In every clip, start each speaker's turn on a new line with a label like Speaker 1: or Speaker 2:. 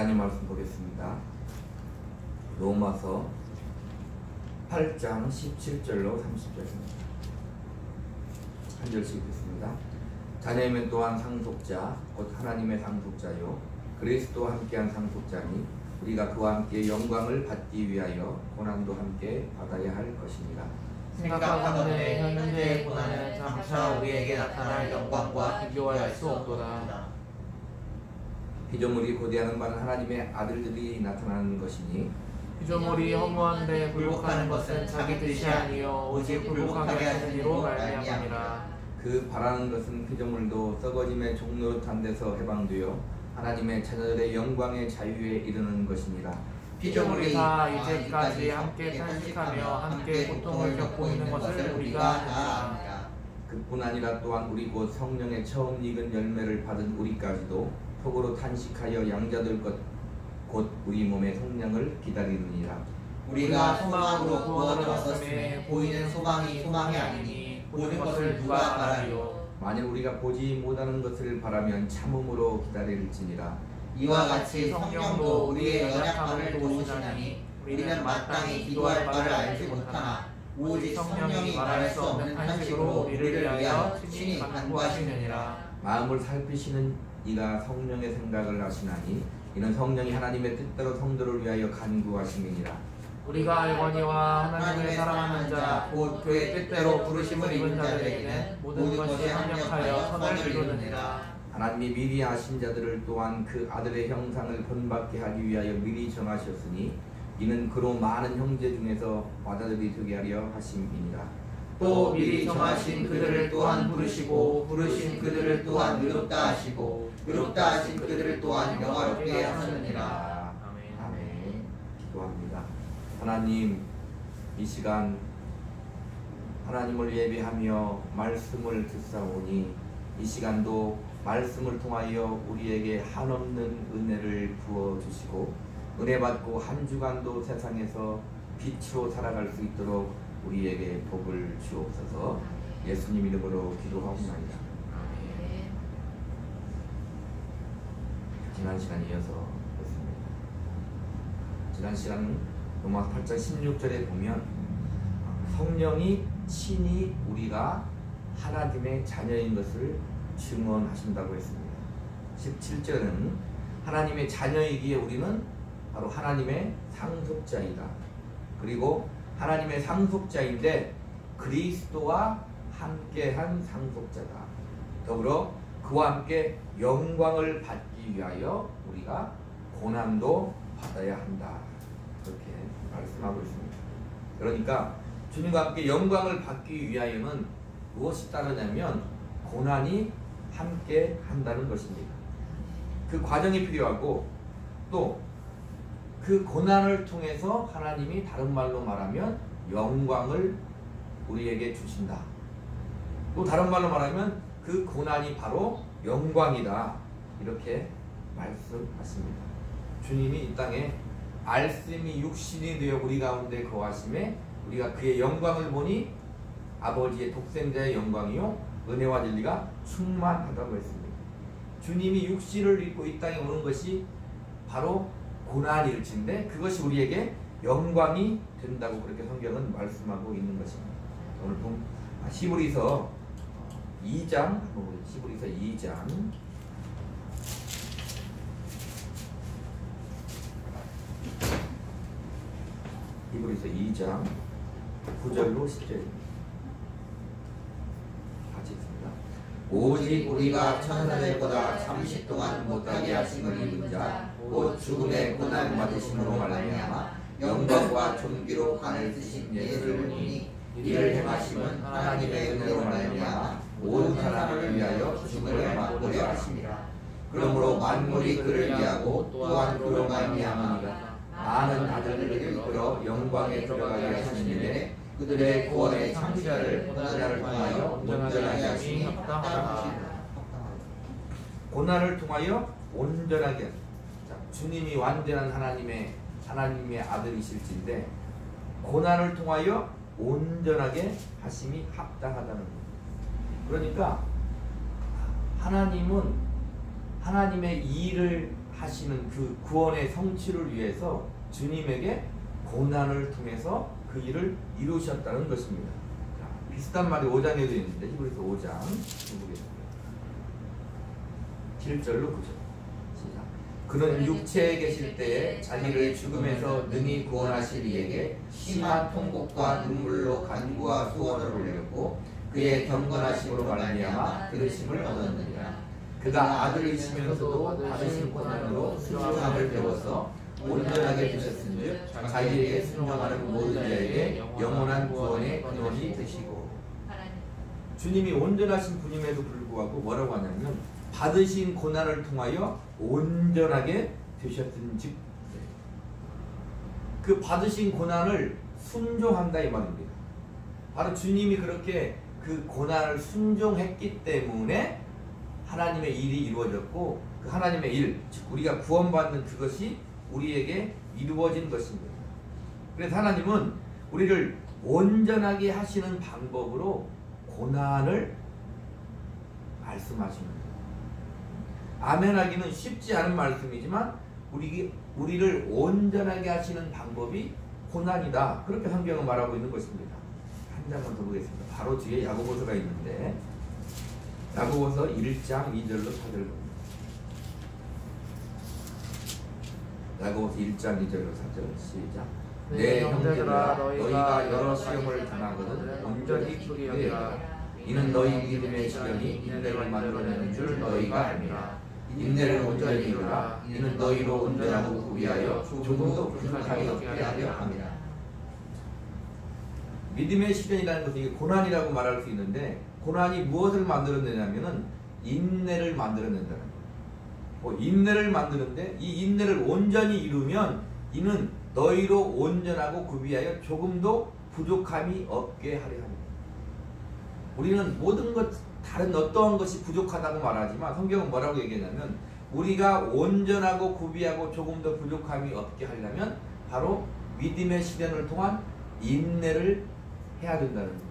Speaker 1: 하나님 말씀 보겠습니다. 로마서 8장 17절로 30절입니다. 한 절씩 읽겠습니다. 자녀이면 또한 상속자 곧 하나님의 상속자요 그리스도와 함께한 상속자니 우리가 그와 함께 영광을 받기 위하여 고난도 함께 받아야 할 것입니다.
Speaker 2: 생각하건대 현재의 고난은 장차 우리에게 나타날 영광과 비교할 수 없도다.
Speaker 1: 피조물이 고대하는 바는 하나님의 아들들이 나타나는 것이니
Speaker 2: 피조물이 허무한데 굴복하는 것은 자기 뜻이 아니요 오직 굴복하게 하신 이로 말미암이라.
Speaker 1: 그 바라는 것은 피조물도 썩어짐의 종노릇한 데서 해방되어 하나님의 자녀들의 영광의 자유에 이르는 것이니라.
Speaker 2: 피조물이 다 이제까지 함께 탄식하며 함께 고통을 겪고 있는 것을 우리가 아느니라.
Speaker 1: 그뿐 아니라 또한 우리 곧 성령의 처음 익은 열매를 받은 우리까지도 속으로 탄식하여 양자될 것 곧 우리 몸의 성령을 기다리느니라.
Speaker 2: 우리가 소망으로 구원을 얻었음에 보이는 소망이 소망이 아니니 보는 것을 누가 바라리요.
Speaker 1: 만일 우리가 보지 못하는 것을 바라면 참음으로 기다릴지니라.
Speaker 2: 이와 같이 성령도 우리의 연약함을 도우시나니 우리는 마땅히 기도할 바를 알지 못하나 오직 성령이 말할 수 없는 탄식으로 우리를 위하여 친히 간구하시느니라.
Speaker 1: 마음을 살피시는 이가 성령의 생각을 하시나니 이는 성령이 하나님의 뜻대로 성도를 위하여 간구하심이니라.
Speaker 2: 우리가 알거니와 하나님을 사랑하는 자 곧 그의 뜻대로 부르심을 입은 자들에게는 모든 것이 합력하여 선을 이루느니라.
Speaker 1: 하나님이 미리 아신 자들을 또한 그 아들의 형상을 본받게 하기 위하여 미리 정하셨으니 이는 그로 많은 형제 중에서 맏아들이 되게 하려 하심이니라.
Speaker 2: 또 미리 정하신 그들을 또한 부르시고 부르신 그들을 또한 의롭다 하시고 의롭다 하신 그들을 또한 영화롭게 하셨느니라.
Speaker 1: 아멘. 기도합니다. 하나님, 이 시간 하나님을 예배하며 말씀을 듣사오니 이 시간도 말씀을 통하여 우리에게 한없는 은혜를 부어주시고 은혜 받고 한 주간도 세상에서 빛으로 살아갈 수 있도록 우리에게 복을 주옵소서. 예수님 이름으로 기도하옵나이다. 지난 시간 이어서 했습니다. 지난 시간 로마서 8장 16절에 보면 성령이 친히 우리가 하나님의 자녀인 것을 증언하신다고 했습니다. 17절은 하나님의 자녀이기에 우리는 바로 하나님의 상속자이다. 그리고 하나님의 상속자인데 그리스도와 함께한 상속자다. 더불어 그와 함께 영광을 받기 위하여 우리가 고난도 받아야 한다. 그렇게 말씀하고 있습니다. 그러니까 주님과 함께 영광을 받기 위하여는 무엇이 따르냐면 고난이 함께 한다는 것입니다. 그 과정이 필요하고 또 그 고난을 통해서 하나님이 다른 말로 말하면 영광을 우리에게 주신다. 또 다른 말로 말하면 그 고난이 바로 영광이다. 이렇게 말씀하십니다. 주님이 이 땅에 말씀이 육신이 되어 우리 가운데 거하심에 우리가 그의 영광을 보니 아버지의 독생자의 영광이요 은혜와 진리가 충만하다고 했습니다. 주님이 육신을 입고 이 땅에 오는 것이 바로 고난일진데 그것이 우리에게 영광이 된다고 그렇게 성경은 말씀하고 있는 것입니다. 오늘 히브리서 2장 히브리서 2장 히브리서 2장 9절로 10절입니다. 같이 읽습니다.
Speaker 3: 오직 우리가 천사들보다 잠시 동안 못하게 하심을 입은 자 곧 죽음의 고난 받으심으로 말미암아 영광과 존귀로 관을 쓰신 예수를 보니 이를 행하심은 하나님의 은혜로 말미암아 온 사람을 위하여 죽음을 맛보려 하심이라. 그러므로 만물이 그를 위하고 또한 그로 말미암아 많은 아들들을 이끌어 영광에 들어가게 하시는 일에 그들의 구원의 창시자를 고난을 통하여 온전하게 하시니 합당하다.
Speaker 1: 고난을 통하여 온전하게 주님이 완전한 하나님의 아들이실진데 고난을 통하여 온전하게 하심이 합당하다는 겁니다. 그러니까 하나님은 하나님의 일을 하시는 그 구원의 성취를 위해서 주님에게 고난을 통해서 그 일을 이루셨다는 것입니다. 자, 비슷한 말이 5장에도 있는데 히브리서 5장 보겠습니다. 7절로 9절 시작. 그는 육체에 계실 때에 자기를 죽음에서 능히 구원하실 이에게
Speaker 3: 심한 통곡과 눈물로 간구와 소원을 올렸고 그의 경건하심으로 말미암아 들으심을 얻었느니라.
Speaker 1: 그가 아들이시면서도 받으신 고난으로 순종함을 배워서 온전하게 되셨은즉 자기에게 순종하는 모든 자에게 영원한 구원의 근원이 되시고. 주님이 온전하신 분임에도 불구하고 뭐라고 하냐면 받으신 고난을 통하여 온전하게 되셨은즉 그 받으신 고난을 순종한다 이 말입니다. 바로 주님이 그렇게 그 고난을 순종했기 때문에 하나님의 일이 이루어졌고 그 하나님의 일, 즉 우리가 구원받는 그것이 우리에게 이루어진 것입니다. 그래서 하나님은 우리를 온전하게 하시는 방법으로 고난을 말씀하시는 거예요. 아멘하기는 쉽지 않은 말씀이지만 우리를 온전하게 하시는 방법이 고난이다. 그렇게 성경은 말하고 있는 것입니다. 한 장만 더 보겠습니다. 바로 뒤에 야고보서가 있는데 야고보서 1장 2절로 4절 봅니다. 야고보서 1장 2절로 4절 시작. 내 형제들아 너희가 여러 시험을 당하거든 온전히 기쁘게 여기라. 이는 너희 믿음의 시련이 인내를 만들어내는 줄 너희가 알미라. 인내를 온전히 이루라. 이는 너희로 온전하고 구비하여 조금도 부족하게 없게 하려 함이라. 믿음의 시련이라는 것은 이게 고난이라고 말할 수 있는데 고난이 무엇을 만들어내냐면은 인내를 만들어낸다는 거예요. 인내를 만드는데 이 인내를 온전히 이루면 이는 너희로 온전하고 구비하여 조금도 부족함이 없게 하려 합니다. 우리는 모든 것 다른 어떠한 것이 부족하다고 말하지만 성경은 뭐라고 얘기하냐면 우리가 온전하고 구비하고 조금 더 부족함이 없게 하려면 바로 믿음의 시련을 통한 인내를 해야 된다는 거예요.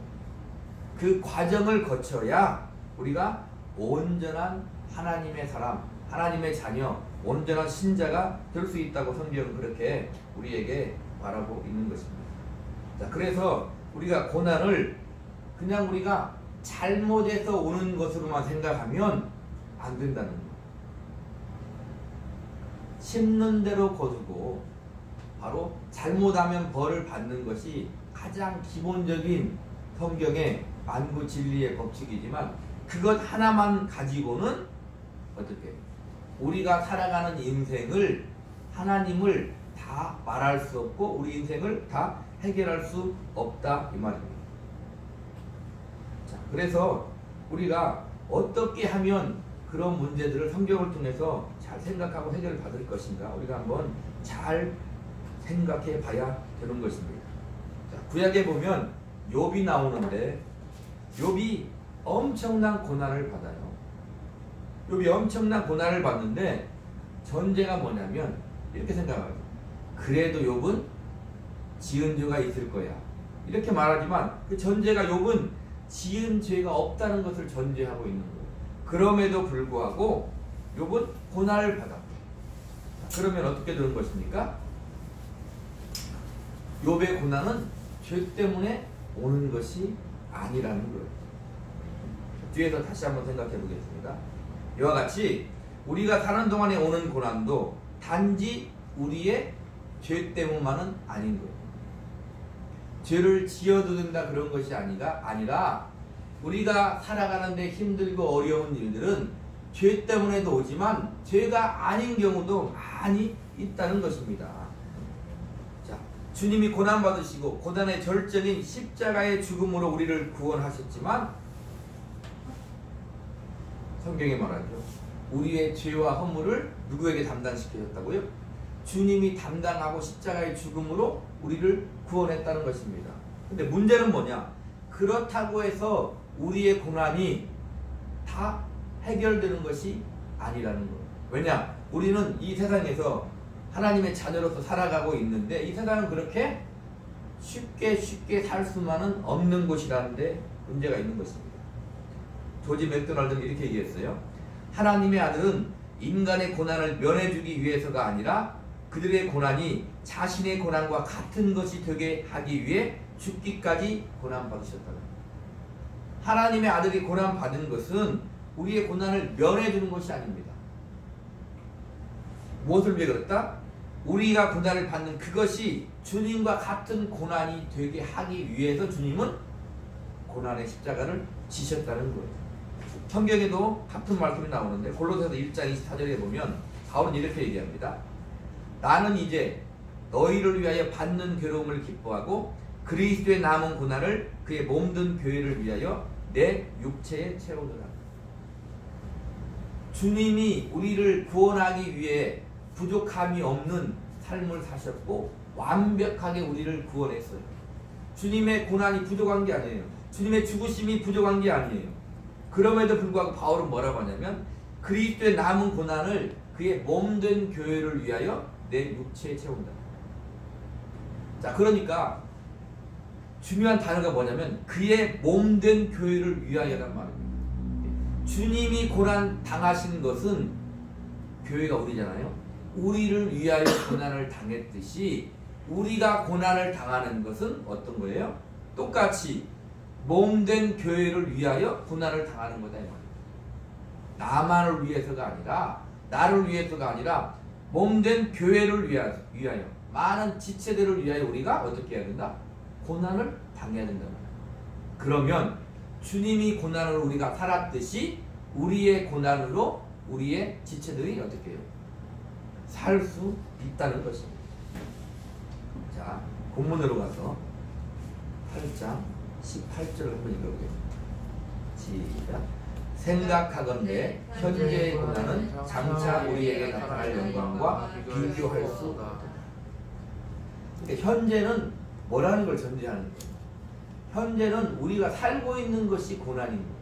Speaker 1: 그 과정을 거쳐야 우리가 온전한 하나님의 사람, 하나님의 자녀, 온전한 신자가 될 수 있다고 성경은 그렇게 우리에게 말하고 있는 것입니다. 자, 그래서 우리가 고난을 그냥 우리가 잘못해서 오는 것으로만 생각하면 안 된다는 거예요. 심는 대로 거두고 바로 잘못하면 벌을 받는 것이 가장 기본적인 성경의 만구 진리의 법칙이지만 그것 하나만 가지고는 어떻게 우리가 살아가는 인생을 하나님을 다 말할 수 없고 우리 인생을 다 해결할 수 없다 이 말입니다. 자, 그래서 우리가 어떻게 하면 그런 문제들을 성경을 통해서 잘 생각하고 해결을 받을 것인가 우리가 한번 잘 생각해 봐야 되는 것입니다. 자, 구약에 보면 욥이 나오는데 욥이 엄청난 고난을 받아요. 욥이 엄청난 고난을 받는데 전제가 뭐냐면 이렇게 생각하죠. 그래도 욥은 지은 죄가 있을 거야. 이렇게 말하지만 그 전제가 욥은 지은 죄가 없다는 것을 전제하고 있는 거예요. 그럼에도 불구하고 욥은 고난을 받았고 그러면 어떻게 되는 것입니까? 욥의 고난은 죄 때문에 오는 것이 아니라는 거예요. 뒤에서 다시 한번 생각해 보겠습니다. 이와 같이 우리가 사는 동안에 오는 고난도 단지 우리의 죄 때문만은 아닌 거예요. 죄를 지어도 된다 그런 것이 아니라 우리가 살아가는데 힘들고 어려운 일들은 죄 때문에도 오지만 죄가 아닌 경우도 많이 있다는 것입니다. 자, 주님이 고난받으시고 고난의 절정인 십자가의 죽음으로 우리를 구원하셨지만 성경에 말하죠. 우리의 죄와 허물을 누구에게 담당시키셨다고요? 주님이 담당하고 십자가의 죽음으로 우리를 구원했다는 것입니다. 근데 문제는 뭐냐? 그렇다고 해서 우리의 고난이 다 해결되는 것이 아니라는 거예요. 왜냐? 우리는 이 세상에서 하나님의 자녀로서 살아가고 있는데 이 세상은 그렇게 쉽게 살 수만은 없는 곳이라는 데 문제가 있는 것입니다. 조지 맥도날드는 이렇게 얘기했어요. 하나님의 아들은 인간의 고난을 면해주기 위해서가 아니라 그들의 고난이 자신의 고난과 같은 것이 되게 하기 위해 죽기까지 고난받으셨다. 하나님의 아들이 고난받은 것은 우리의 고난을 면해주는 것이 아닙니다. 무엇을 위해 그랬다? 우리가 고난을 받는 그것이 주님과 같은 고난이 되게 하기 위해서 주님은 고난의 십자가를 지셨다는 거예요. 성경에도 같은 말씀이 나오는데 골로새서 1장 24절에 보면 바울은 이렇게 얘기합니다. 나는 이제 너희를 위하여 받는 괴로움을 기뻐하고 그리스도의 남은 고난을 그의 몸된 교회를 위하여 내 육체에 채우노라. 주님이 우리를 구원하기 위해 부족함이 없는 삶을 사셨고 완벽하게 우리를 구원했어요. 주님의 고난이 부족한 게 아니에요. 주님의 죽으심이 부족한 게 아니에요. 그럼에도 불구하고 바울은 뭐라고 하냐면 그리스도의 남은 고난을 그의 몸된 교회를 위하여 내 육체에 채운다. 자, 그러니까 중요한 단어가 뭐냐면 그의 몸된 교회를 위하여란 말입니다. 주님이 고난 당하신 것은 교회가 우리잖아요. 우리를 위하여 고난을 당했듯이 우리가 고난을 당하는 것은 어떤 거예요? 똑같이 몸된 교회를 위하여 고난을 당하는 거다 이 말이에요. 나만을 위해서가 아니라 나를 위해서가 아니라 몸된 교회를 위하여 많은 지체들을 위하여 우리가 어떻게 해야 된다? 고난을 당해야 된다. 그러면 주님이 고난을 우리가 살았듯이 우리의 고난으로 우리의 지체들이 어떻게 해요? 살 수 있다는 것입니다. 자, 본문으로 가서 8장 18절을 한번 읽어보겠습니다. 시작. 생각하건대 현재의 고난은 장차 우리에게 나타날 영광과 비교할 수 없다. 그러니까 현재는 뭐라는 걸 전제하는 거예요? 현재는 우리가 살고 있는 것이 고난인 거예요.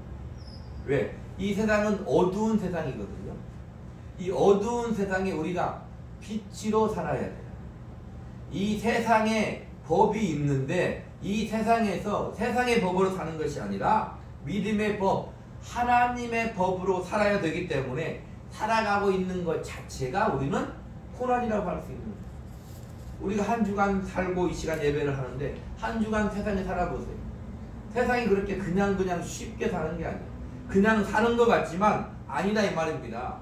Speaker 1: 왜? 이 세상은 어두운 세상이거든요. 이 어두운 세상에 우리가 빛으로 살아야 돼요. 이 세상에 법이 있는데 이 세상에서 세상의 법으로 사는 것이 아니라 믿음의 법, 하나님의 법으로 살아야 되기 때문에 살아가고 있는 것 자체가 우리는 고난이라고 할 수 있는 거예요. 우리가 한 주간 살고 이 시간 예배를 하는데 한 주간 세상에 살아보세요. 세상이 그렇게 그냥 쉽게 사는 게 아니에요. 그냥 사는 것 같지만 아니다 이 말입니다.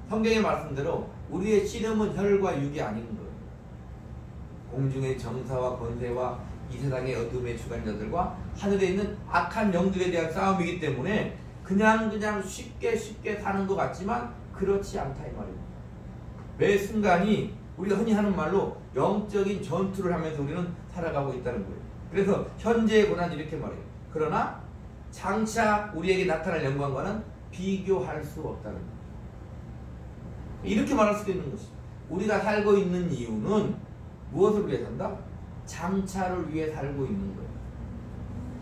Speaker 1: 성경의 말씀대로 우리의 씨름은 혈과 육이 아닌 거예요. 공중의 정사와 권세와 이 세상의 어둠의 주관자들과 하늘에 있는 악한 영들에 대한 싸움이기 때문에 그냥 쉽게 사는 것 같지만 그렇지 않다 이 말입니다. 매 순간이 우리가 흔히 하는 말로 영적인 전투를 하면서 우리는 살아가고 있다는 거예요. 그래서 현재의 고난 이렇게 말해요. 그러나 장차 우리에게 나타날 영광과는 비교할 수 없다는 거예요. 이렇게 말할 수도 있는 것이죠. 우리가 살고 있는 이유는 무엇을 위해 산다? 장차를 위해 살고 있는 거예요.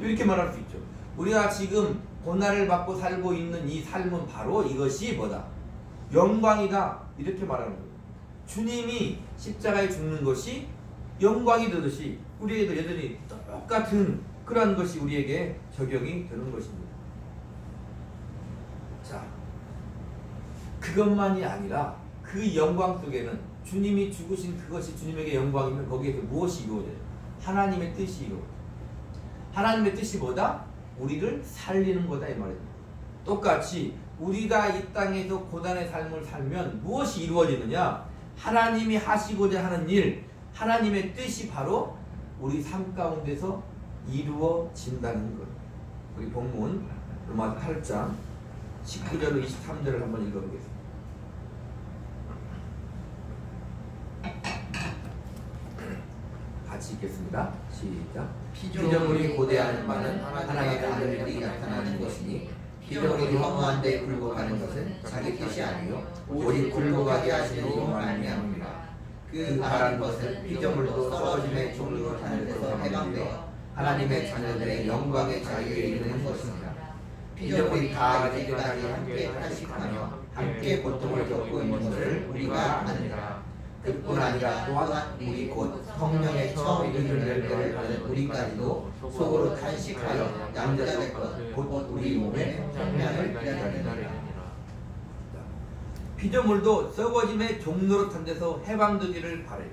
Speaker 1: 이렇게 말할 수 있죠. 우리가 지금 고난을 받고 살고 있는 이 삶은 바로 이것이 뭐다? 영광이다. 이렇게 말하는 거예요. 주님이 십자가에 죽는 것이 영광이 되듯이 우리에게도 여전히 똑같은 그러한 것이 우리에게 적용이 되는 것입니다. 자, 그것만이 아니라 그 영광 속에는 주님이 죽으신 그것이 주님에게 영광이면 거기에서 무엇이 이루어져요? 하나님의 뜻이 이루어져요. 하나님의 뜻이 뭐다? 우리를 살리는 거다 이 말입니다. 똑같이 우리가 이 땅에서 고난의 삶을 살면 무엇이 이루어지느냐? 하나님이 하시고자 하는 일, 하나님의 뜻이 바로 우리 삶 가운데서 이루어진다는 것. 우리 본문 로마서 8장 19절로 23절을 한번 읽어보겠습니다. 같이 읽겠습니다. 시작.
Speaker 3: 피조물이 고대하는 바는 하나님의 아들들이 나타나는 것이니 피조물이 허무한 데 굴복하는 것은 자기 뜻이 아니요 오직 굴복하게 하시는 이로 말미암음이라. 그 바라는 것은 피조물도 썩어짐의 종류로 하늘에서 해방되어 하나님의 자녀들의 영광의 자유에 이르는 것입니다. 피조물이 다 기도하게 함께 탄식하며 함께 고통을 겪고 있는 것을 우리가 아느니라. 그뿐 아니라 또한 우리 곧 성령의 처음 이르는 열매를 받은 우리까지도 속으로 탄식하여 양자될 것 곧 우리 몸의 성량을 기다리느니라.
Speaker 1: 피조물도 썩어짐의 종노릇한 데서 해방되기를 바래요.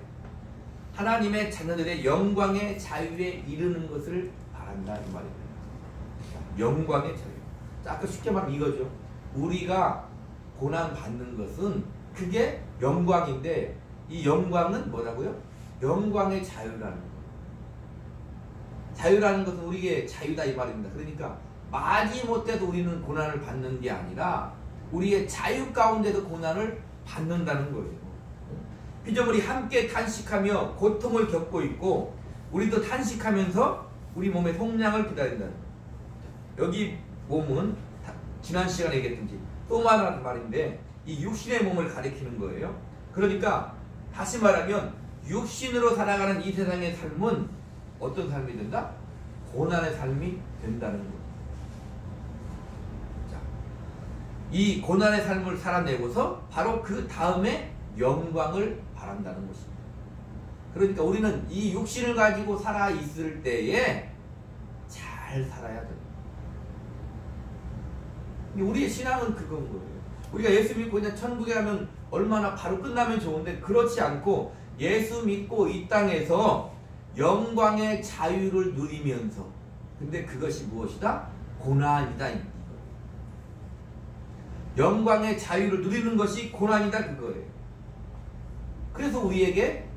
Speaker 1: 하나님의 자녀들의 영광의 자유에 이르는 것을 바란다 이 말입니다. 영광의 자유. 아까 쉽게 말하면 이거죠. 우리가 고난 받는 것은 그게 영광인데 이 영광은 뭐라고요? 영광의 자유라는 거예요. 자유라는 것은 우리에게 자유다 이 말입니다. 그러니까 마지못해도 우리는 고난을 받는 게 아니라 우리의 자유 가운데도 고난을 받는다는 거예요. 피조물이 함께 탄식하며 고통을 겪고 있고 우리도 탄식하면서 우리 몸의 속량을 기다린다는 거예요. 여기 몸은 지난 시간에 얘기했던지 소마라는 말인데 이 육신의 몸을 가리키는 거예요. 그러니까 다시 말하면 육신으로 살아가는 이 세상의 삶은 어떤 삶이 된다? 고난의 삶이 된다는 거예요. 자, 이 고난의 삶을 살아내고서 바로 그 다음에 영광을 바란다는 것입니다. 그러니까 우리는 이 육신을 가지고 살아있을 때에 잘 살아야 됩니다. 우리의 신앙은 그건 거예요. 우리가 예수 믿고 그냥 천국에 가면 얼마나 바로 끝나면 좋은데 그렇지 않고 예수 믿고 이 땅에서 영광의 자유를 누리면서 근데 그것이 무엇이다? 고난이다. 영광의 자유를 누리는 것이 고난이다 그거예요. 그래서 우리에게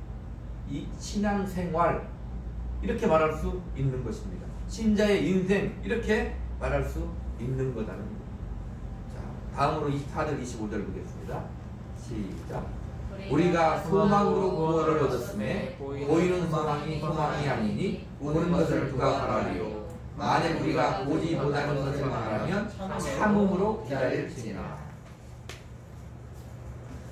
Speaker 1: 이 신앙생활 이렇게 말할 수 있는 것입니다. 신자의 인생 이렇게 말할 수 있는 거다는 거예요. 자, 다음으로 24절 25절 보겠습니다. 시작. 우리가 소망으로 구원을 얻었음에 보이는 소망이 소망이 아니니 보는 것을 누가 바라리요. 만약 우리가 보지 못하는 것을 말하면 참음으로 기다릴지니라.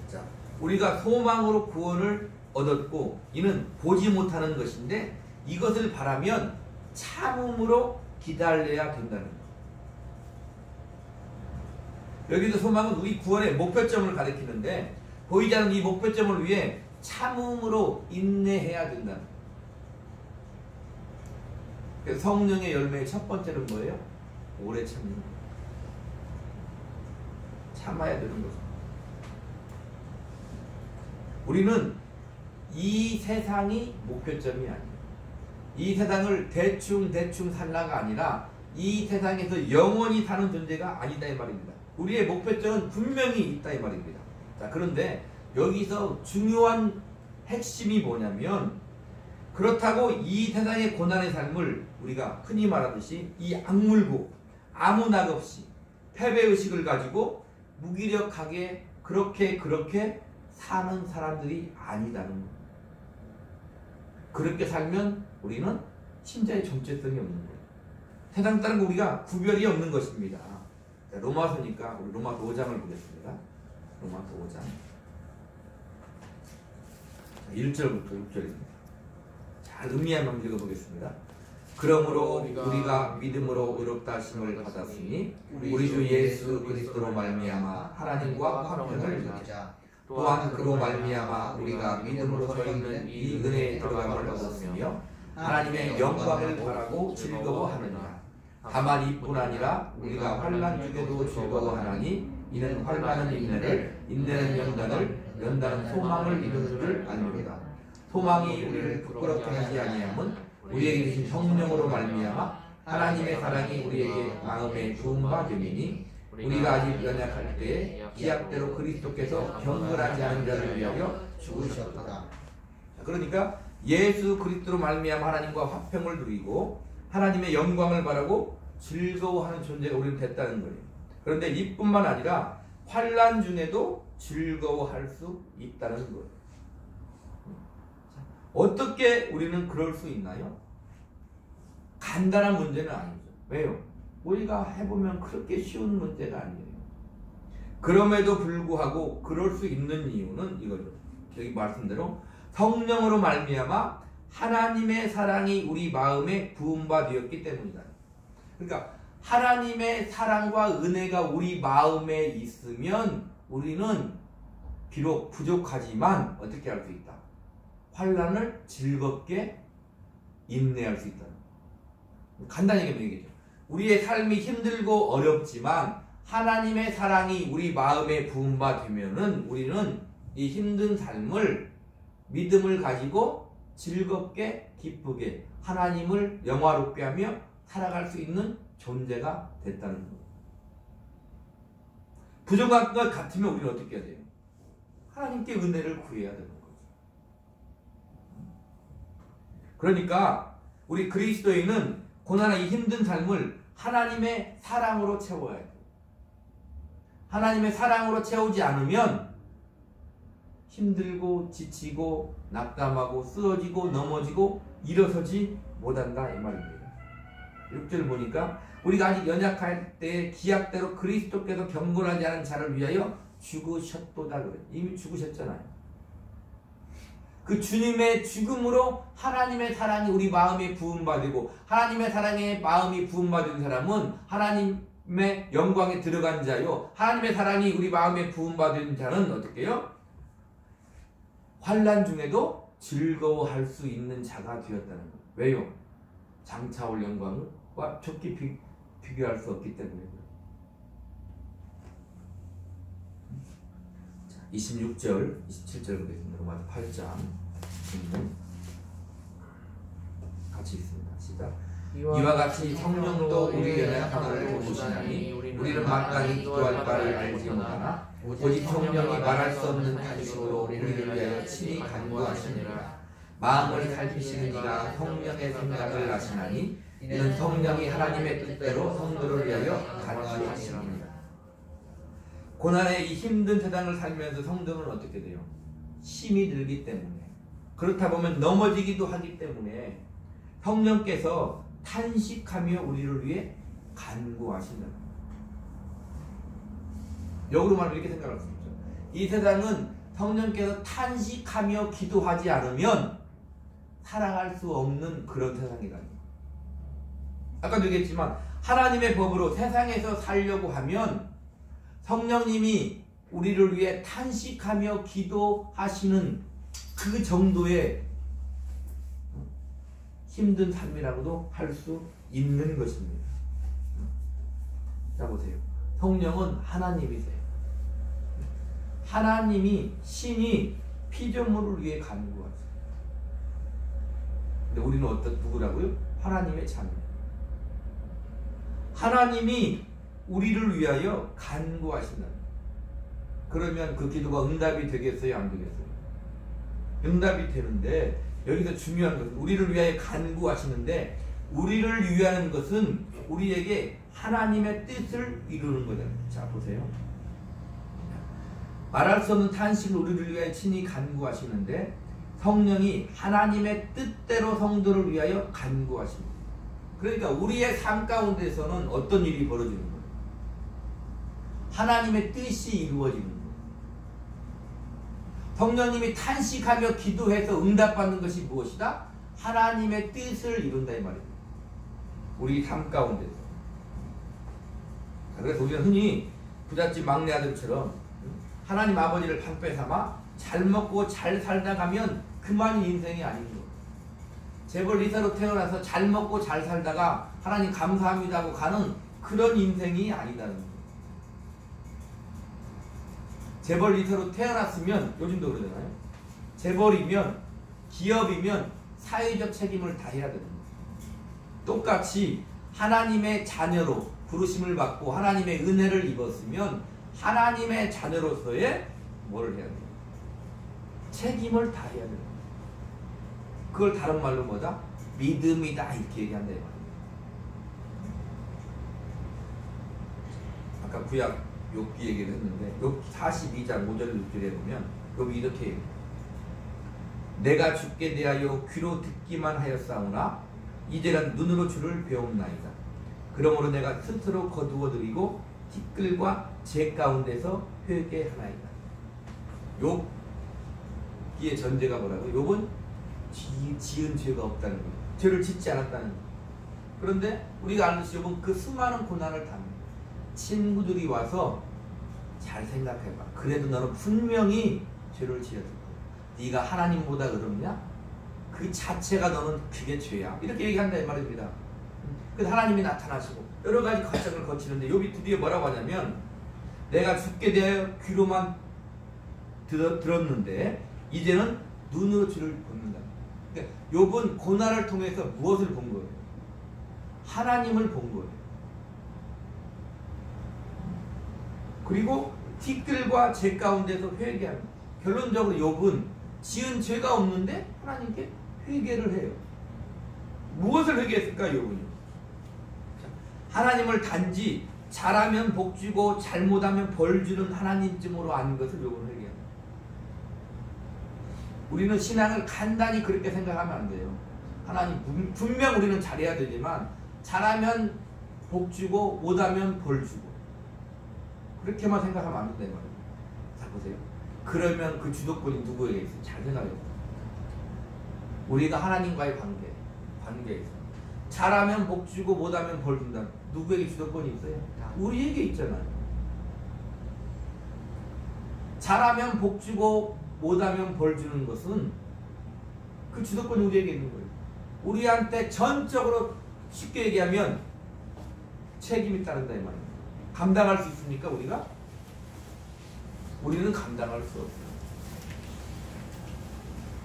Speaker 1: 자, 우리가 소망으로 구원을 얻었고 이는 보지 못하는 것인데 이것을 바라면 참음으로 기다려야 된다는 것. 여기도 소망은 우리 구원의 목표점을 가리키는데 보이지 않는 이 목표점을 위해 참음으로 인내해야 된다는 거예요. 성령의 열매의 첫 번째는 뭐예요? 오래 참는 거예요. 참아야 되는 거죠. 우리는 이 세상이 목표점이 아니에요. 이 세상을 대충 살라가 아니라 이 세상에서 영원히 사는 존재가 아니다 이 말입니다. 우리의 목표점은 분명히 있다 이 말입니다. 자, 그런데 여기서 중요한 핵심이 뭐냐면 그렇다고 이 세상의 고난의 삶을 우리가 흔히 말하듯이 이 악물고 아무 낙 없이 패배의식을 가지고 무기력하게 그렇게 사는 사람들이 아니다는 거예요. 그렇게 살면 우리는 신자의 정체성이 없는 거예요. 세상 따른 우리가 구별이 없는 것입니다. 자, 로마서니까 우리 로마서 5장을 보겠습니다. 로마서 5장 1절부터 6절입니다. 잘 음미하면 읽어보겠습니다. 그러므로 우리가 믿음으로 의롭다 하심을 받았으니 우리 주 예수 그리스도로 말미암아 하나님과 화평을 누리자. 또한 그로 말미암아 우리가 믿음으로 서 있는 이 은혜에 들어감을 얻었으며 하나님의 영광을 바라고 즐거워하느니라. 다만 이뿐 아니라 우리가 환난 중에도 즐거워하나니 이는 환난은 인내를, 인내는 연단을, 연단은 소망을 이루는 줄 아닙니다. 소망이 우리를 부끄럽게 하지 아니함은 우리에게 주신 성령으로 말미암아 하나님의 사랑이 우리에게 마음에 부음과 됨이니 우리가 아직 연약할 때에 기약대로 그리스도께서 경건하지 않은 자를 위하여 죽으셨다. 그러니까 예수 그리스도로 말미암아 하나님과 화평을 누리고 하나님의 영광을 바라고 즐거워하는 존재가 우리는 됐다는 거예요. 그런데 이뿐만 아니라 환난 중에도 즐거워할 수 있다는 거예요. 어떻게 우리는 그럴 수 있나요? 간단한 문제는 아니죠. 왜요? 우리가 해보면 그렇게 쉬운 문제가 아니에요. 그럼에도 불구하고 그럴 수 있는 이유는 이거죠. 여기 말씀대로 성령으로 말미암아 하나님의 사랑이 우리 마음에 부음바 되었기 때문이다. 그러니까 하나님의 사랑과 은혜가 우리 마음에 있으면 우리는 비록 부족하지만 어떻게 할 수 있다? 환난을 즐겁게 인내할 수 있다. 간단히 얘기하면 얘기죠. 우리의 삶이 힘들고 어렵지만 하나님의 사랑이 우리 마음에 부음바 되면은 우리는 이 힘든 삶을 믿음을 가지고 즐겁게 기쁘게 하나님을 영화롭게 하며 살아갈 수 있는 존재가 됐다는 거예요. 부족한 것 같으면 우리는 어떻게 해야 돼요? 하나님께 은혜를 구해야 되는 거죠. 그러니까 우리 그리스도인은 고난의 이 힘든 삶을 하나님의 사랑으로 채워야 돼요. 하나님의 사랑으로 채우지 않으면 힘들고 지치고 낙담하고 쓰러지고 넘어지고 일어서지 못한다 이 말입니다. 6절 보니까 우리가 아직 연약할 때 기약대로 그리스도께서 경건하지 않은 자를 위하여 죽으셨도다 그래요. 이미 죽으셨잖아요. 그 주님의 죽음으로 하나님의 사랑이 우리 마음에 부음받고 하나님의 사랑에 마음이 부음받은 사람은 하나님의 영광에 들어간 자요. 하나님의 사랑이 우리 마음에 부음받은 자는 어떻게 해요? 환난 중에도 즐거워할 수 있는 자가 되었다는 거예요. 왜요? 장차 올 영광과 좁게 비교할 수 없기 때문에. 26절, 27절 보겠습니다. 로마서 8장 같이 있습니다. 시작. 이와 같이 성령도 우리의 연약함을 도우시나니 우리는 마땅히 기도할 바를 알지 못하나 오직 성령이 말할 수 없는 탄식으로 우리를 위하여 친히 간구하시니라. 마음을 살피시는 이가 성령의 생각을 아시나니 이는 성령이 하나님의 뜻대로 성도를 위하여 간구하시니라. 고난의 이 힘든 세상을 살면서 성도는 어떻게 돼요? 힘이 들기 때문에, 그렇다 보면 넘어지기도 하기 때문에 성령께서 탄식하며 우리를 위해 간구하신다. 역으로 말하면 이렇게 생각할 수 있죠. 이 세상은 성령께서 탄식하며 기도하지 않으면 살아갈 수 없는 그런 세상이다. 아까도 얘기했지만 하나님의 법으로 세상에서 살려고 하면 성령님이 우리를 위해 탄식하며 기도하시는 그 정도의 힘든 삶이라고도 할 수 있는 것입니다. 자 보세요. 성령은 하나님이세요. 하나님이 신이 피조물을 위해 간구하세요. 근데 우리는 누구라고요? 하나님의 자녀. 하나님이 우리를 위하여 간구하신다. 그러면 그 기도가 응답이 되겠어요? 안 되겠어요? 응답이 되는데 여기서 중요한 것은 우리를 위하여 간구하시는데 우리를 위하는 것은 우리에게 하나님의 뜻을 이루는 거잖아요. 자 보세요. 말할 수 없는 탄식을 우리를 위하여 친히 간구하시는데 성령이 하나님의 뜻대로 성도를 위하여 간구하십니다. 그러니까 우리의 삶 가운데서는 어떤 일이 벌어지는 거예요? 하나님의 뜻이 이루어지는 거예요. 성령님이 탄식하며 기도해서 응답받는 것이 무엇이다? 하나님의 뜻을 이룬다 이 말입니다. 우리 삶 가운데서. 그래서 우리는 흔히 부잣집 막내 아들처럼 하나님 아버지를 방패 삼아 잘 먹고 잘 살다 가면 그만이 인생이 아닌 거예요. 재벌 리사로 태어나서 잘 먹고 잘 살다가 하나님 감사합니다 하고 가는 그런 인생이 아니다는 거예요. 재벌 리사로 태어났으면 요즘도 그러잖아요. 재벌이면 기업이면 사회적 책임을 다해야 됩니다. 똑같이 하나님의 자녀로 부르심을 받고 하나님의 은혜를 입었으면 하나님의 자녀로서의 뭐를 해야 돼요? 책임을 다해야 돼요. 그걸 다른 말로 뭐다? 믿음이다 이렇게 얘기한다 이 말이에요. 아까 구약 욥기 얘기를 했는데 욥기 42장 5절 6절에 보면 욥이 이렇게 얘기해요. 내가 주께 대하여 귀로 듣기만 하였사오나 이제는 눈으로 주를 배움나이다. 그러므로 내가 스스로 거두어드리고 티끌과 재 가운데서 회개하나이다. 욥기의 전제가 뭐라고요? 욥은 지은 죄가 없다는 거예요. 죄를 짓지 않았다는 거예요. 그런데 우리가 아는 욥은 그 수많은 고난을 당합니다. 친구들이 와서 잘 생각해봐. 그래도 너는 분명히 죄를 지었을 거야. 네가 하나님보다 어렵냐? 그 자체가 너는 그게 죄야. 이렇게 얘기한다 이 말입니다. 그래서 하나님이 나타나시고 여러 가지 과정을 거치는데 욥이 드디어 뭐라고 하냐면 내가 죽게 되어 귀로만 들었는데 이제는 눈으로 주를 본다. 그러니까 욥은 고난을 통해서 무엇을 본 거예요? 하나님을 본 거예요. 그리고 티끌과 재 가운데서 회개합니다. 결론적으로 욥은 지은 죄가 없는데 하나님께 회개를 해요. 무엇을 회개했을까 욥은요? 하나님을 단지 잘하면 복 주고 잘못하면 벌 주는 하나님쯤으로 아는 것을 욥은 회개합니다. 우리는 신앙을 간단히 그렇게 생각하면 안 돼요. 하나님 분명 우리는 잘해야 되지만 잘하면 복 주고 못하면 벌 주고 그렇게만 생각하면 안 된다 이 말이에요. 자 보세요. 그러면 그 주도권이 누구에게 있어요? 잘 생각해요. 우리가 하나님과의 관계에 있어요. 잘하면 복 주고 못하면 벌 준다. 누구에게 주도권이 있어요? 우리에게 있잖아요. 잘하면 복 주고 못하면 벌 주는 것은 그 주도권이 우리에게 있는 거예요. 우리한테 전적으로 쉽게 얘기하면 책임이 따른다 이 말이에요. 감당할 수 있습니까 우리가? 우리는 감당할 수 없어요.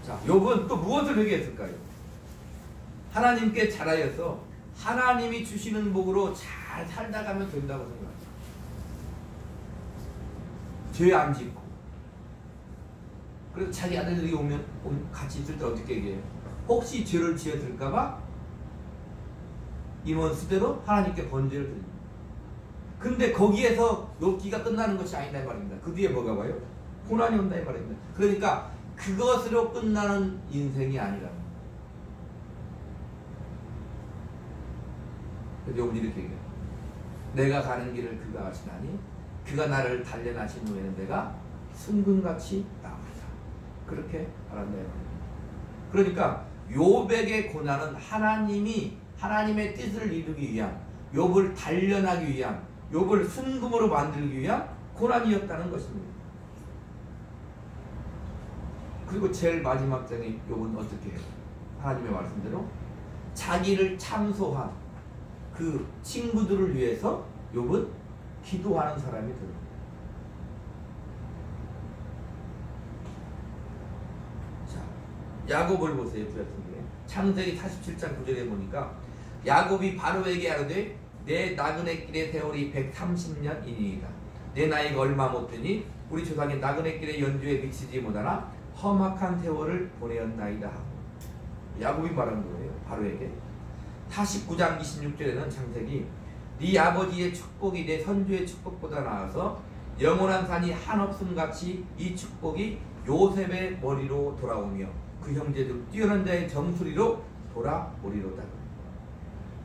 Speaker 1: 자, 욥은 또 무엇을 회개했을까요? 하나님께 잘하여서 하나님이 주시는 복으로 잘 살다 가면 된다고 생각해요. 죄 안 짓고. 그래서 자기 아들들이 오면 같이 있을 때 어떻게 얘기해요? 혹시 죄를 지었을까봐 임원 수대로 하나님께 번제를 드립니다. 근데 거기에서 욥기가 끝나는 것이 아니다 이 말입니다. 그 뒤에 뭐가 와요? 고난이 온다 이 말입니다. 그러니까 그것으로 끝나는 인생이 아니라. 그래서 욥은 이렇게 얘기해요. 내가 가는 길을 그가 아시나니 그가 나를 단련하신 후에는 내가 순금같이 나오리라. 그렇게 말한다 이 말입니다. 그러니까 욥에게 고난은 하나님이 하나님의 뜻을 이루기 위한 욥을 단련하기 위한 욥을 순금으로 만들기 위한 고난이었다는 것입니다. 그리고 제일 마지막 장에 욥은 어떻게 해요? 하나님의 말씀대로 자기를 참소한 그 친구들을 위해서 욥은 기도하는 사람이 되는 거예요. 자, 야곱을 보세요. 창세기 47장 9절에 보니까 야곱이 바로에게 하르되 내 나그네 길의 세월이 130년이니이다. 내 나이가 얼마 못 되니 우리 조상이 나그네 길의 연주에 미치지 못하나 험악한 세월을 보내었나이다 하고 야곱이 말한 거예요. 바로에게. 49장 26절에는 창세기 네 아버지의 축복이 내 선주의 축복보다 나아서 영원한 산이 한없음같이 이 축복이 요셉의 머리로 돌아오며 그 형제들 뛰어난 자의 정수리로 돌아오리로다.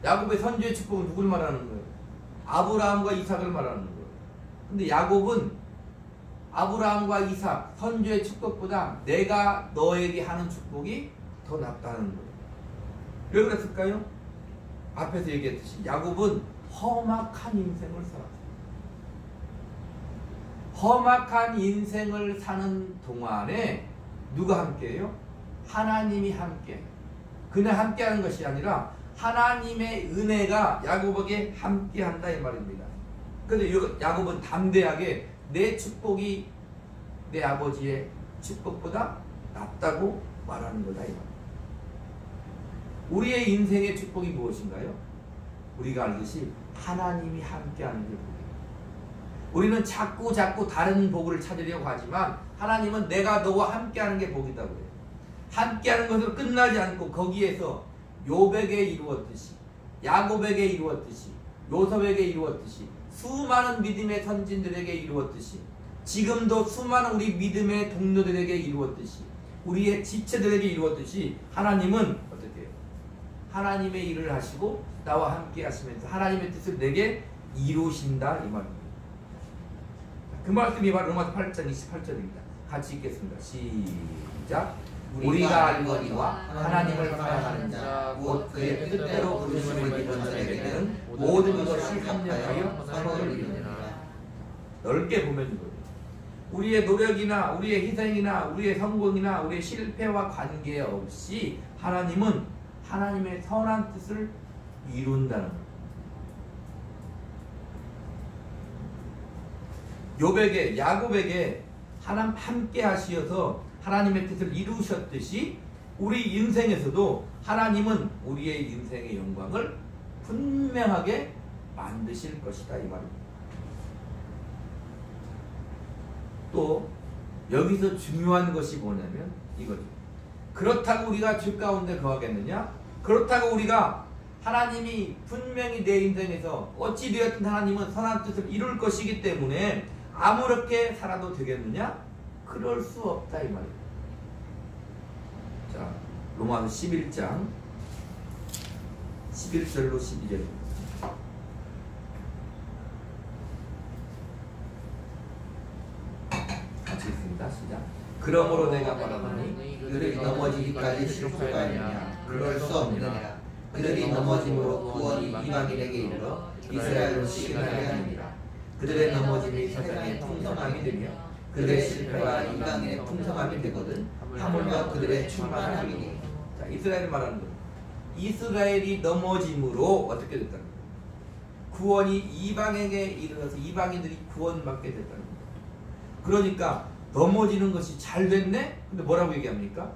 Speaker 1: 야곱의 선주의 축복은 누굴 말하는 거예요? 아브라함과 이삭을 말하는 거예요. 근데 야곱은 아브라함과 이삭 선주의 축복보다 내가 너에게 하는 축복이 더 낫다는 거예요. 왜 그랬을까요? 앞에서 얘기했듯이 야곱은 험악한 인생을 살았어요. 험악한 인생을 사는 동안에 누가 함께해요? 하나님이 함께. 그냥 함께하는 것이 아니라 하나님의 은혜가 야곱에게 함께한다 이 말입니다. 그런데 야곱은 담대하게 내 축복이 내 아버지의 축복보다 낫다고 말하는 거다 이 말입니다. 우리의 인생의 축복이 무엇인가요? 우리가 알듯이 하나님이 함께하는 게 복이에요. 우리는 자꾸 다른 복을 찾으려고 하지만 하나님은 내가 너와 함께하는 게 복이다고 해요. 함께하는 것으로 끝나지 않고 거기에서 욥에게 이루었듯이 야곱에게 이루었듯이 요셉에게 이루었듯이 수많은 믿음의 선진들에게 이루었듯이 지금도 수많은 우리 믿음의 동료들에게 이루었듯이 우리의 지체들에게 이루었듯이 하나님은 어떻게 해요? 하나님의 일을 하시고 나와 함께 하시면서 하나님의 뜻을 내게 이루신다 이 말입니다. 그 말씀이 바로 로마서 8장 28절입니다. 같이 읽겠습니다. 시작. 우리가 알거니와 하나님을 사랑하는 자 곧 그의 뜻대로 부르심을 입은 자에게는 모든 것이 합력하여 선을 이루느니라. 넓게 보면 이거예요. 우리의 노력이나 우리의 희생이나 우리의 성공이나 우리의 실패와 관계없이 하나님은 하나님의 선한 뜻을 이룬다는 거예요. 요백에 야곱에게 하나님 함께 하시어서 하나님의 뜻을 이루셨듯이 우리 인생에서도 하나님은 우리의 인생의 영광을 분명하게 만드실 것이다 이 말입니다. 또 여기서 중요한 것이 뭐냐면 이거죠. 그렇다고 우리가 주 가운데 거하겠느냐? 그렇다고 우리가 하나님이 분명히 내 인생에서 어찌되었든 하나님은 선한 뜻을 이룰 것이기 때문에 아무렇게 살아도 되겠느냐? 그럴 수 없다 이 말이에요. 자, 로마서 11장 11절로 12절 같이 읽습니다. 시작. 그러므로 내가 말하노니
Speaker 3: 그들이 넘어지기까지 실족하였느냐? 그럴 수 없느니라. 그들이 넘어짐으로 구원이 이방인에게 이르러 이스라엘로 시근하게 하느니라. 그들의 넘어짐이 세상의 풍성함이 되며 그들의 실패가 이방인의 풍성함이 되거든 하물며 그들의 충만함이니.
Speaker 1: 자, 이스라엘 말하는 거예요. 이스라엘이 넘어짐으로 어떻게 됐다는 거예요? 구원이 이방에게 이르러서 이방인들이 구원받게 됐다는 거예요. 그러니까 넘어지는 것이 잘 됐네? 근데 뭐라고 얘기합니까?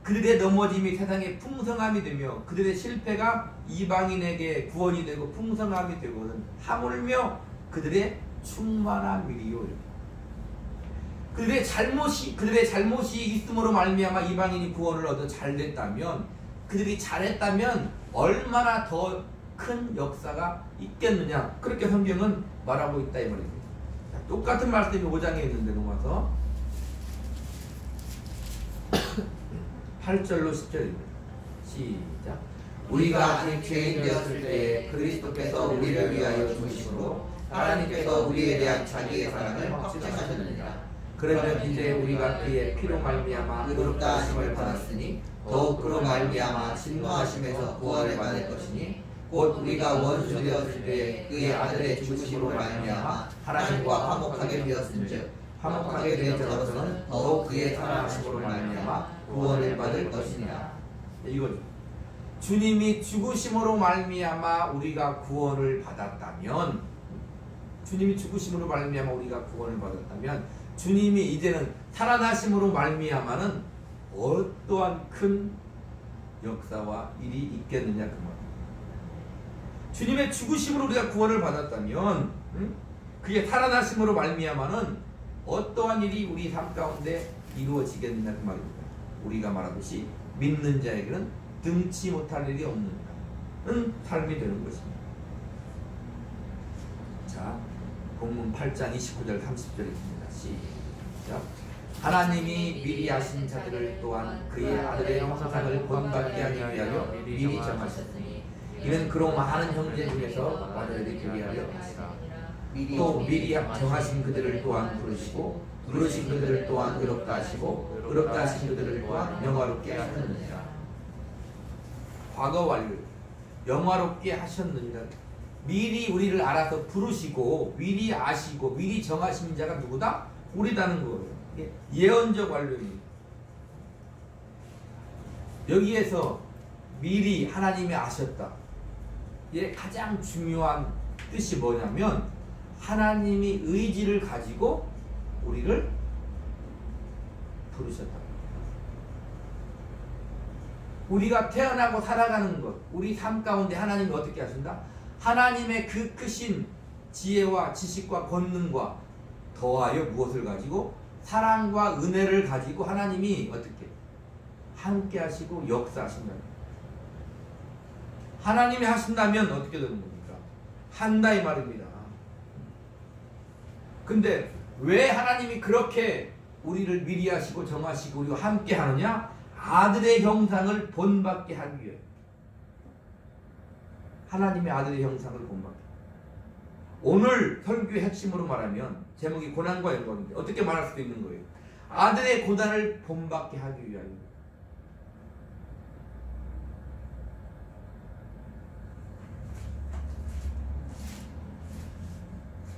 Speaker 1: 그들의 넘어짐이 세상에 풍성함이 되며 그들의 실패가 이방인에게 구원이 되고 풍성함이 되거든 하물며 그들의 충만함이리요. 그들의 잘못이 있음으로 말미암아 이방인이 구원을 얻어 잘 됐다면, 그들이 잘했다면 얼마나 더 큰 역사가 있겠느냐, 그렇게 성경은 말하고 있다 이 말입니다. 똑같은 말씀이 5장에 있는데 로마서 8절로 10절입니다. 시작.
Speaker 3: 우리가 아직 죄인 되었을 때에 그리스도께서 우리를 위하여 죽으심으로 하나님께서 우리에 대한 자기의 사랑을 확증하셨느니라.
Speaker 1: 그러면 이제 우리가 그의 피로 말미암아
Speaker 3: 의롭다 하심을 받았으니 더욱 그로 말미암아 진노하심에서 구원을 받을 것이니, 곧 우리가 원수 되었을 때에 그의 아들의 죽으심으로 말미암아 하나님과 화목하게 되었은즉 화목하게 된 자로서는 더욱 그의 사랑하심으로 말미암아 구원을 받을 것이니라.
Speaker 1: 이거죠. 주님이 죽으심으로 말미암아 우리가 구원을 받았다면, 주님이 죽으심으로 말미암아 우리가 구원을 받았다면, 주님이 이제는 살아나심으로 말미암아는 어떠한 큰 역사와 일이 있겠느냐 그 말. 주님의 죽으심으로 우리가 구원을 받았다면, 그게 살아나심으로 말미암아는 어떠한 일이 우리 삶 가운데 이루어지겠느냐 그 말입니다. 우리가 말하듯이 믿는 자에게는 등치 못할 일이 없는 삶이 되는 것입니다. 자, 본문 8장 29절 30절입니다. 시작. 하나님이 미리 하신 자들을 또한 그의 아들의 형상을 본받게 하기 위하여 미리 정하셨으니, 이는 그로 많은 형제 중에서 아들에게 되게 하려 하시라. 또 미리 정하신 그들을 또한 부르시고, 부르신 그들을 또한 의롭다 하시고, 의롭다 하신 그들을 또한 영화롭게 하셨느니라. 과거 완료. 영화롭게 하셨느니라. 미리 우리를 알아서 부르시고 미리 아시고 미리 정하신 자가 누구다? 우리다는 거예요. 예언적 완료입니다. 여기에서 미리 하나님이 아셨다. 이 가장 중요한 뜻이 뭐냐면, 하나님이 의지를 가지고 우리를 부르셨다. 우리가 태어나고 살아가는 것, 우리 삶 가운데 하나님이 어떻게 하신다? 하나님의 그 크신 지혜와 지식과 권능과 더하여 무엇을 가지고? 사랑과 은혜를 가지고 하나님이 어떻게? 함께 하시고 역사하신다. 하나님이 하신다면 어떻게 되는 겁니까? 한다 이 말입니다. 근데 왜 하나님이 그렇게 우리를 미리 하시고 정하시고 우리와 함께 하느냐? 아들의 형상을 본받게 하기 위해. 하나님의 아들의 형상을 본받게. 오늘 설교의 핵심으로 말하면 제목이 고난과 영광인데 어떻게 말할 수도 있는 거예요? 아들의 고난을 본받게 하기 위하여.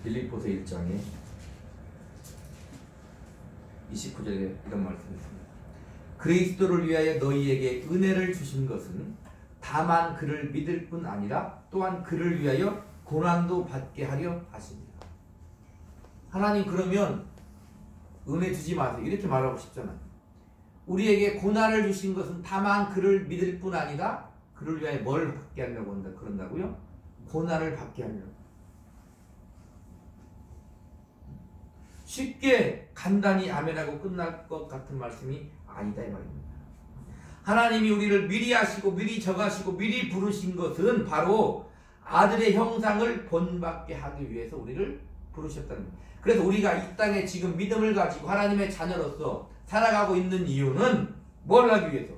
Speaker 1: 빌립보서 1장에 29절에 이런 말씀이 있습니다. 그리스도를 위하여 너희에게 은혜를 주신 것은 다만 그를 믿을 뿐 아니라 또한 그를 위하여 고난도 받게 하려 하십니다. 하나님 그러면 은혜 주지 마세요. 이렇게 말하고 싶잖아요. 우리에게 고난을 주신 것은 다만 그를 믿을 뿐 아니라 그를 위하여 뭘 받게 하려고 한다 그런다고요? 고난을 받게 하려고. 쉽게 간단히 아멘하고 끝날 것 같은 말씀이 아니다 이 말입니다. 하나님이 우리를 미리 하시고 미리 정하시고 미리 부르신 것은 바로 아들의 형상을 본받게 하기 위해서 우리를 부르셨다는 겁니다. 그래서 우리가 이 땅에 지금 믿음을 가지고 하나님의 자녀로서 살아가고 있는 이유는 뭘 하기 위해서?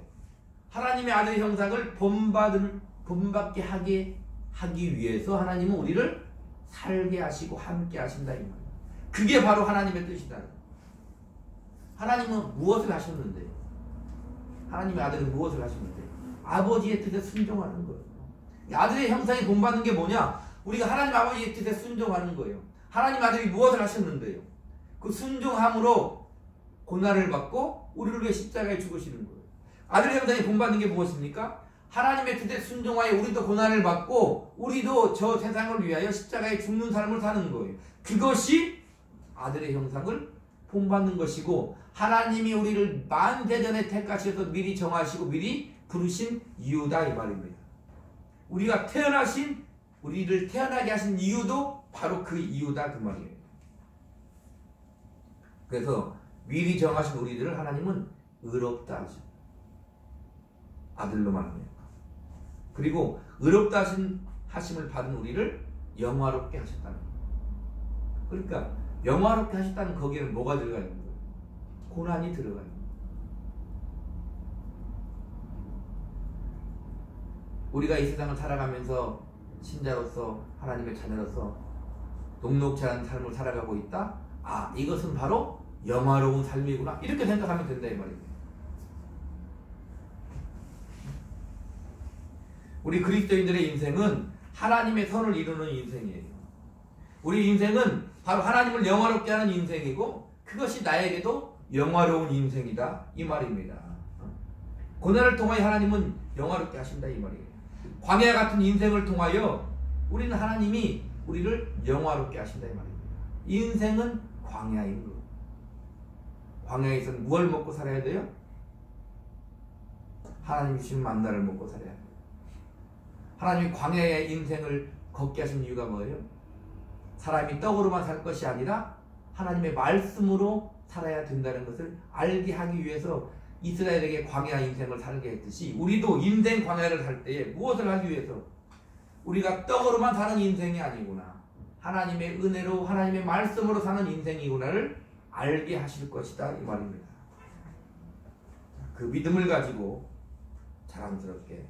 Speaker 1: 하나님의 아들의 형상을 본받게 하기 위해서 하나님은 우리를 살게 하시고 함께 하신다 이 말이에요. 그게 바로 하나님의 뜻이다. 하나님은 무엇을 하셨는데? 하나님의 아들은 무엇을 하셨는데? 아버지의 뜻에 순종하는 거예요. 아들의 형상이 본받는 게 뭐냐? 우리가 하나님 아버지의 뜻에 순종하는 거예요. 하나님 아들이 무엇을 하셨는데요? 그 순종함으로 고난을 받고 우리를 위해 십자가에 죽으시는 거예요. 아들의 형상이 본받는 게 무엇입니까? 하나님의 뜻에 순종하여 우리도 고난을 받고 우리도 저 세상을 위하여 십자가에 죽는 삶을 사는 거예요. 그것이 아들의 형상을 본받는 것이고 하나님이 우리를 만대전에 택하셔서 미리 정하시고 미리 부르신 이유다 이 말입니다. 우리를 태어나게 하신 이유도 바로 그 이유다 그 말이에요. 그래서 미리 정하신 우리들을 하나님은 의롭다 하죠. 아들로 말합니다. 그리고 의롭다 하심을 받은 우리를 영화롭게 하셨다는 거예요. 그러니까 영화롭게 하셨다는 거기에는 뭐가 들어가 있는 거예요? 고난이 들어가 있는 거예요. 우리가 이 세상을 살아가면서 신자로서 하나님의 자녀로서 녹록지 않은 삶을 살아가고 있다? 아, 이것은 바로 영화로운 삶이구나 이렇게 생각하면 된다 이 말입니다. 우리 그리스도인들의 인생은 하나님의 선을 이루는 인생이에요. 우리 인생은 바로 하나님을 영화롭게 하는 인생이고 그것이 나에게도 영화로운 인생이다 이 말입니다. 고난을 통하여 하나님은 영화롭게 하신다 이 말이에요. 광야 같은 인생을 통하여 우리는 하나님이 우리를 영화롭게 하신다 이 말입니다. 인생은 광야인 거. 광야에서는 무엇을 먹고 살아야 돼요? 하나님 주신 만나를 먹고 살아야 돼요. 하나님이 광야의 인생을 걷게 하신 이유가 뭐예요? 사람이 떡으로만 살 것이 아니라 하나님의 말씀으로 살아야 된다는 것을 알게 하기 위해서 이스라엘에게 광야 인생을 살게 했듯이 우리도 인생 광야를 살 때에 무엇을 하기 위해서? 우리가 떡으로만 사는 인생이 아니구나. 하나님의 은혜로 하나님의 말씀으로 사는 인생이구나를 알게 하실 것이다 이 말입니다. 그 믿음을 가지고 자랑스럽게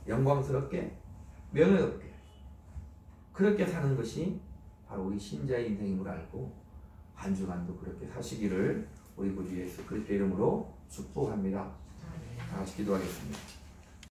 Speaker 1: 영광스럽게 명예롭게 그렇게 사는 것이 바로 우리 신자의 인생인 걸 알고 한 주간도 그렇게 사시기를 우리 구주 예수 그리스도의 이름으로 축복합니다. 다 같이 기도하겠습니다.